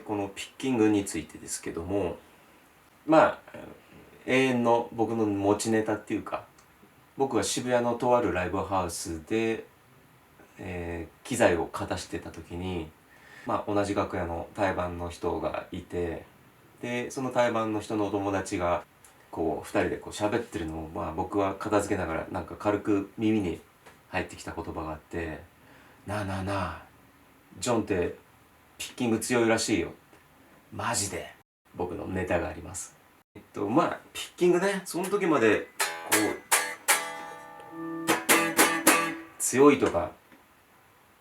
このピッキングについてですけども、まあ永遠の僕の持ちネタっていうか、僕が渋谷のとあるライブハウスで、機材をかたしてた時に、同じ楽屋の対バンの人がいて、でその対バンの人のお友達がこう2人でこう喋ってるのを、僕は片付けながらなんか軽く耳に入ってきた言葉があって「なあなあなあ、ジョンってピッキング強いらしいよ。マジで」僕のネタがあります。ピッキングね、その時までこう強いとか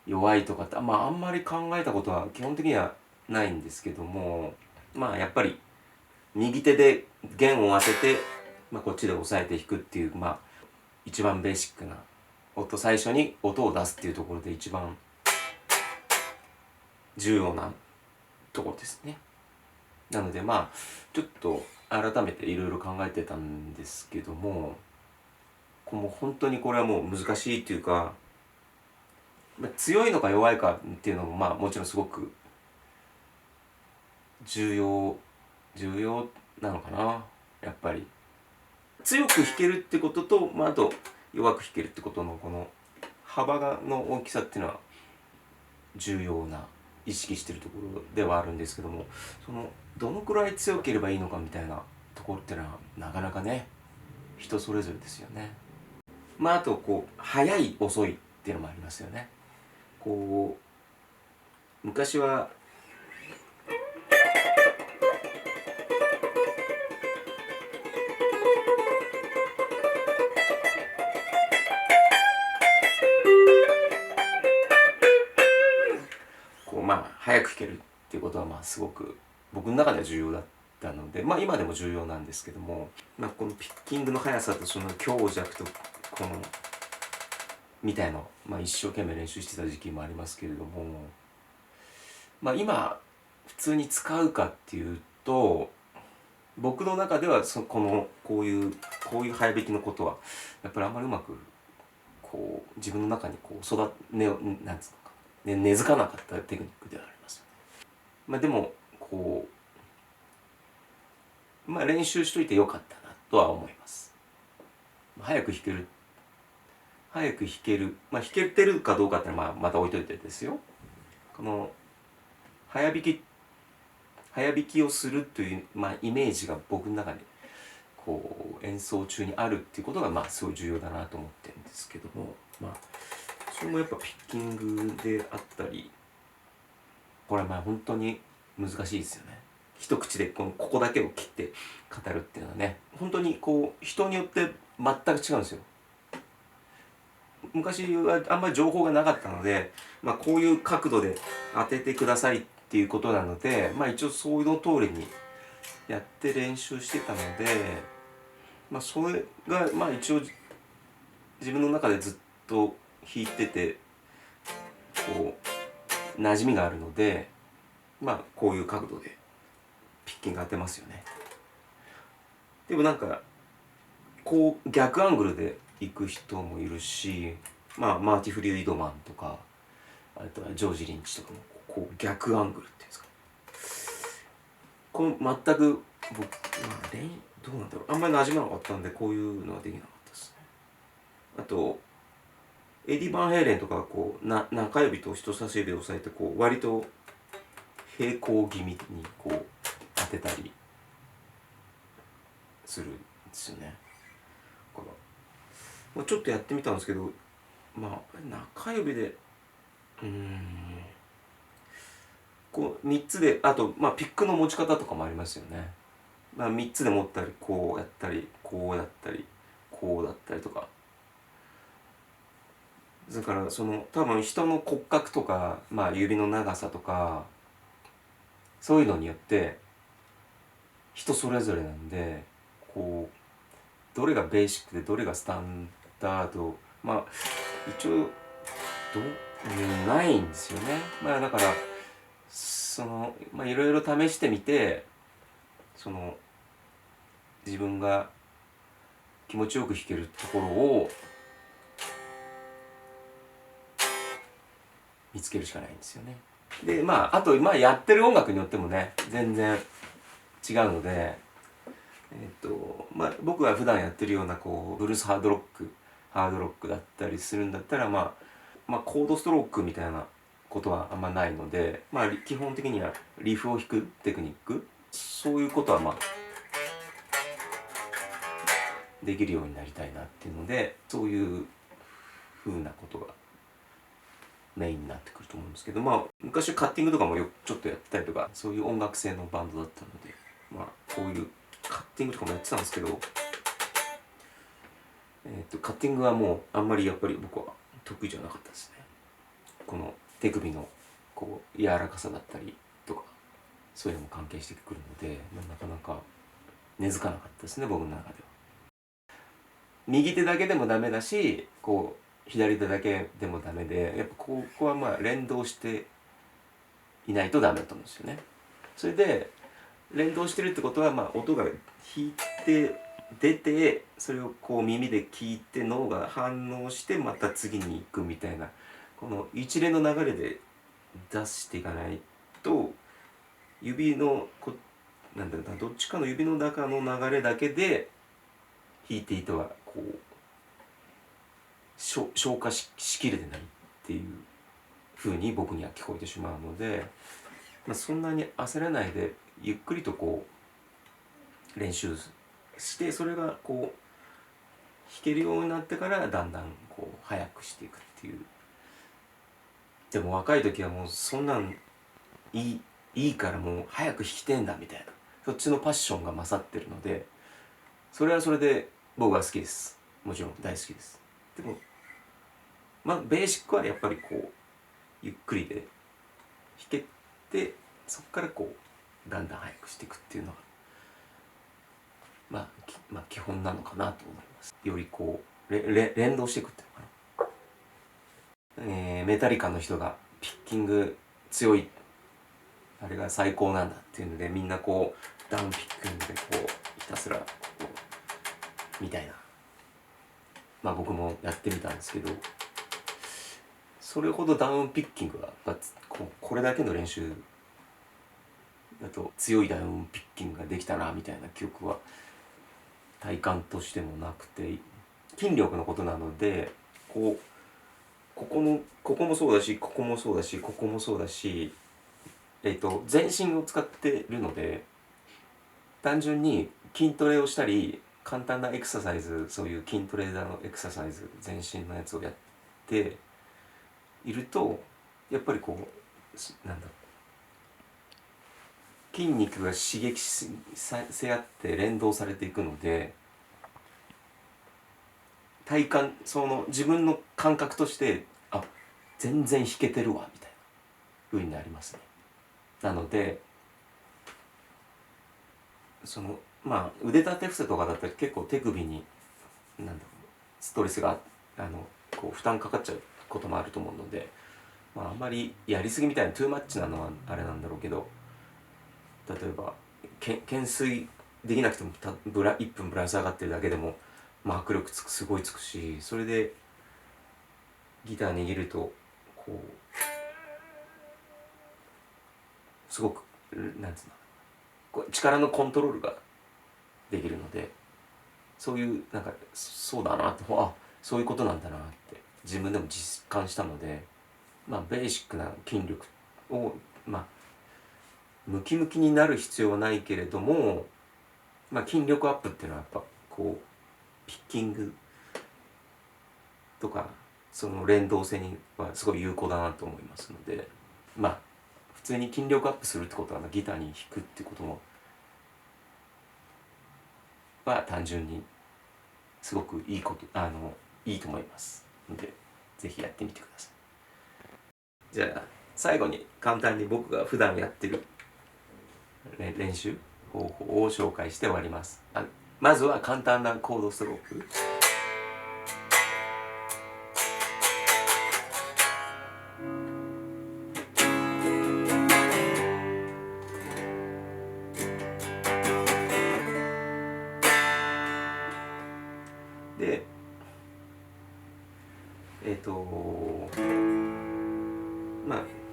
弱いとかってあんまり考えたことは基本的にはないんですけども、やっぱり右手で弦を当てて、こっちで押さえて弾くっていう、一番ベーシックな最初に音を出すっていうところで一番重要なところですね。なのでちょっと改めていろいろ考えてたんですけども、もう本当にこれはもう難しいっていうか、強いのか弱いかっていうのももちろんすごく重要なのかな。やっぱり強く弾けるってことと、あと弱く弾けるってことのこの幅の大きさっていうのは重要な意識してるところではあるんですけども、どのくらい強ければいいのかみたいなところっていうのはなかなかね、人それぞれですよね。あと速い遅いっていうのもありますよね。昔は速く弾けるっていうことはすごく僕の中では重要だったので、今でも重要なんですけども、このピッキングの速さとその強弱とこのみたいの一生懸命練習してた時期もありますけれども、今普通に使うかっていうと、僕の中ではこういう速弾きのことはやっぱりあんまりうまく自分の中になんつうのか、根付かなかったテクニックではあります。でも練習しといてよかったなとは思います。早く弾ける、弾けてるかどうかってのはまた置いといてですよ。この早弾きをするという、イメージが僕の中に演奏中にあるっていうことがすごい重要だなと思ってるんですけども、それもやっぱピッキングであったり、これは本当に難しいですよね。一口でここだけを切って語るっていうのはね、本当に人によって全く違うんですよ。昔はあんまり情報がなかったので、こういう角度で当ててくださいっていうことなので、一応そういうの通りにやって練習してたので、それが一応自分の中でずっと弾いてて馴染みがあるので、こういう角度でピッキング当てますよね。でも逆アングルで行く人もいるし、マーティ・フリードマンとか、あとはジョージ・リンチとかも逆アングルっていうんですか、全く僕どうなんだろう、あんまり馴染まなかったんでこういうのはできなかったですね。あとエディ・バンヘイレンとかは中指と人差し指を押さえて割と平行気味に当てたりするんですよね。だからちょっとやってみたんですけど、中指で3つで、あとピックの持ち方とかもありますよね。3つで持ったりこうやったりこうやったりこうだったりとか、だから多分人の骨格とか、指の長さとかそういうのによって人それぞれなんで、どれがベーシックでどれがスタンダード、一応ないんですよね。だからいろいろ試してみて、自分が気持ちよく弾けるところを見つけるしかないんですよね。であとやってる音楽によってもね全然違うので、僕が普段やってるようなこうブルースハードロックだったりするんだったらコードストロークみたいなことはあんまないので、基本的にはリフを弾くテクニック、そういうことはできるようになりたいなっていうので、そういう風なことがメインになってくると思うんですけど、昔はカッティングとかもちょっとやったりとか、そういう音楽性のバンドだったので、こういうカッティングとかもやってたんですけど、カッティングはもうあんまりやっぱり僕は得意じゃなかったですね。この手首のこう柔らかさだったりとか、そういうのも関係してくるので、なかなか根付かなかったですね、僕の中では。右手だけでもダメだし、こう左手だけでもダメで、やっぱここは連動していないとダメだと思うんですよね。それで連動してるってことは音が弾いて出て、それをこう耳で聞いて脳が反応してまた次に行くみたいな、この一連の流れで出していかないと、指のなんだろうな、どっちかの指の中の流れだけで弾いていてはこう消化しきれてないっていう風に僕には聞こえてしまうので、そんなに焦らないでゆっくりとこう練習して、それがこう弾けるようになってからだんだんこう速くしていくっていう。でも若い時はもうそんなんいいからもう早く弾きてんだみたいな、そっちのパッションが勝ってるので、それはそれで僕は好きです。もちろん大好きです。でもベーシックはやっぱりこうゆっくりで弾けて、そこからこうだんだん速くしていくっていうのが基本なのかなと思います。よりこう連動していくっていうのかな。メタリカの人がピッキング強い、あれが最高なんだっていうので、みんなこうダウンピッキングでこうひたすらこうみたいな、僕もやってみたんですけど、それほどダウンピッキングはこれだけの練習だと強いダウンピッキングができたなみたいな記憶は体感としてもなくて、筋力のことなので、ここもそうだし、ここもそうだし、ここもそうだし、全身を使ってるので、単純に筋トレをしたり簡単なエクササイズ、そういう筋トレのエクササイズ、全身のやつをやっていると、やっぱりこうなんだろう、筋肉が刺激せ合って連動されていくので、体感、その自分の感覚として全然弾けてるわみたいな風になりますね。なのでその腕立て伏せとかだったら結構手首にストレスがこう負担かかっちゃうこともあると思うので、あんまりやりすぎみたいなトゥーマッチなのはあれなんだろうけど、例えば懸垂できなくても1分ぶら下がってるだけでも握力すごいつくし、それでギター握るとこうすごくなんつうの、こう力のコントロールができるので、そういうそうだなと、そういうことなんだなって自分でも実感したので、ベーシックな筋力をムキムキになる必要はないけれども、筋力アップっていうのはやっぱこうピッキングとかその連動性にはすごい有効だなと思いますので、普通に筋力アップするってことはギターに弾くってことも単純にすごくいいいいと思いますので、ぜひやってみてください。じゃあ最後に簡単に僕が普段やってる練習方法を紹介して終わります。まずは簡単なコードストローク。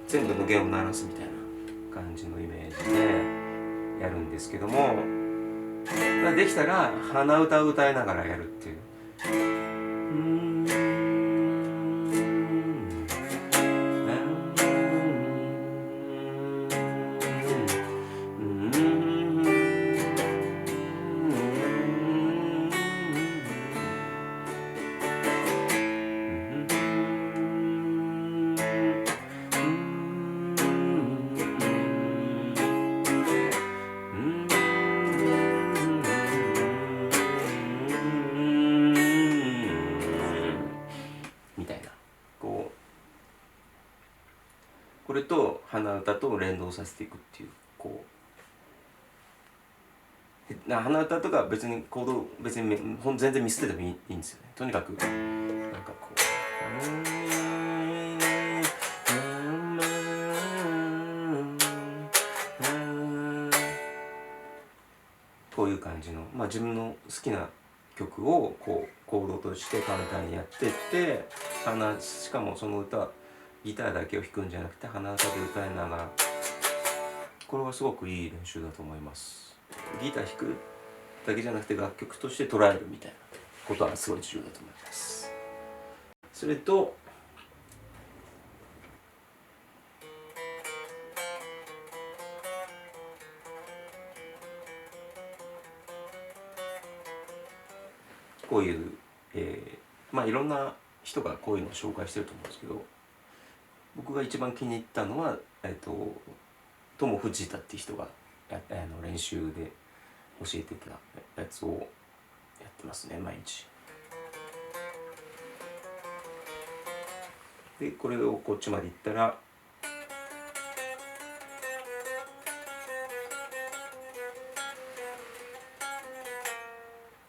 で全部の弦を鳴らすみたいな感じのイメージでやるんですけども、できたら鼻歌を歌いながらやるっていう。これと鼻歌と連動させていくっていう、こう鼻歌とか別にコード別に全然ミスっててもいいんですよね。とにかくなんかこうこういう感じの、自分の好きな曲をこうコードとして簡単にやってって、しかもその歌ギターだけを弾くんじゃなくて鼻歌で歌いながら、これはすごくいい練習だと思います。ギター弾くだけじゃなくて楽曲として捉えるみたいなことはすごい重要だと思います。それとこういう、いろんな人がこういうのを紹介してると思うんですけど、僕が一番気に入ったのは、友藤田っていう人が練習で教えてたやつをやってますね、毎日。でこれをこっちまで行ったら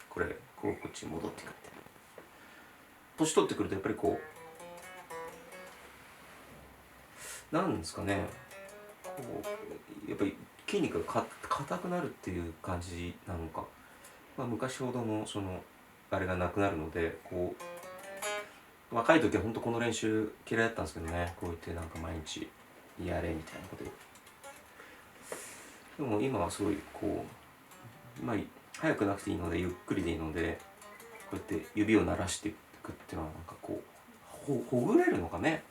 これこっちに戻ってくるって。年取ってくるとやっぱりこうなんですかね、こうやっぱり筋肉が硬くなるっていう感じなのか、昔ほどのそのあれがなくなるので、こう若い時は本当この練習嫌いだったんですけどね、こうやってなんか毎日やれみたいなことでも今はすごいこう早くなくていいのでゆっくりでいいので、こうやって指を鳴らしていくっていうのはなんかこうほぐれるのかね、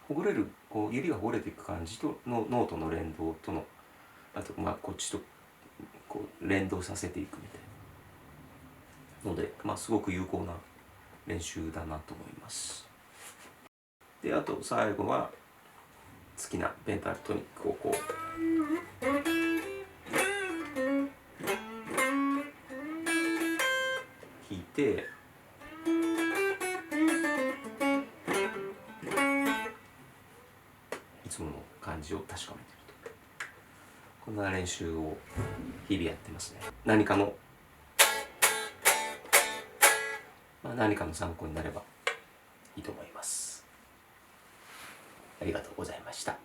ほぐれる、こう指がほぐれていく感じとノートの連動との、あとこっちとこう連動させていくみたいなので、すごく有効な練習だなと思います。であと最後は好きなペンタトニックをこう弾いて、いつもの感じを確かめてると、こんな練習を日々やってますね。何かの参考になればいいと思います。ありがとうございました。